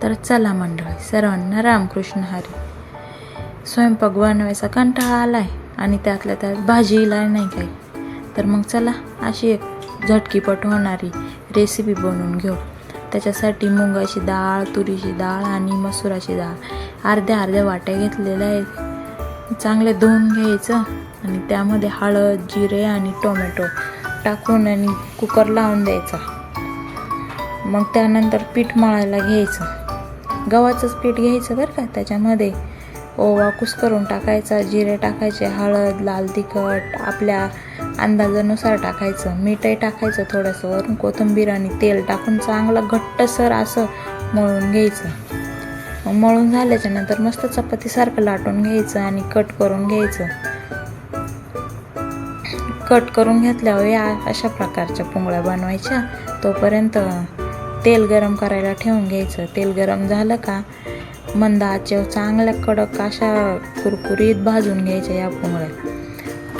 तर चला मंडळी, सर्वांना रामकृष्ण हरी. स्वयंपाक बनवायचा कंटाळा आलाय आणि त्यातल्या त्यात भाजीला नाही काही, तर मग चला अशी एक झटकीपट होणारी रेसिपी बनवून घेऊ. त्याच्यासाठी मुगाची डाळ, तुरीची डाळ आणि मसुराची डाळ अर्ध्या वाट्या घेतलेल्या आहेत. चांगले धुवून घ्यायचं आणि त्यामध्ये हळद, जिरे आणि टोमॅटो टाकून आणि कुकर लावून द्यायचा. मग त्यानंतर पीठ मळायला घ्यायचं. गव्हाचंच पीठ घ्यायचं बरं का. त्याच्यामध्ये ओवा कुस्करून टाकायचा, जिरे टाकायचे, हळद, लाल तिखट आपल्या अंदाजानुसार टाकायचं, मीठही टाकायचं थोडंसं, वरून कोथिंबीर आणि तेल टाकून चांगलं घट्टसर असं मळून घ्यायचं. मग मळून झाल्याच्या नंतर मस्त चपातीसारखं लाटून घ्यायचं आणि कट करून घ्यायचं. कट करून घेतल्यावर या अशा प्रकारच्या पोंगळ्या बनवायच्या. तोपर्यंत तेल गरम करायला ठेवून घ्यायचं. तेल गरम झालं का मंद आचेवर चांगल्या कडक अशा कुरकुरीत भाजून घ्यायच्या या पोंगळ्या.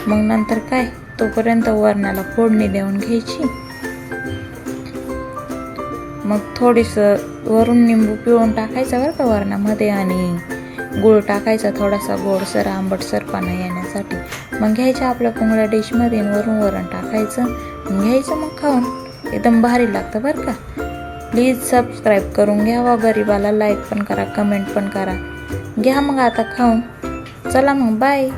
मग नंतर काय, तोपर्यंत वरणाला फोडणी देऊन घ्यायची. मग थोडीसं वरून निंबू पिळून टाकायचं बरं का वरणामध्ये, आणि गूळ टाकायचा थोडासा, गोडसर आंबटसरपणा येण्यासाठी. मग घ्यायच्या आपल्या पोंगळ्या डिशमध्ये, वरून वरण टाकायचं, घ्यायचं मग खाऊन. एकदम भारी लागतं बरं का. प्लीज सबस्क्राईब करून घ्यावा गरीबाला, लाईक पण करा, कमेंट पण करा. घ्या मग आता खाऊन. चला मग बाय.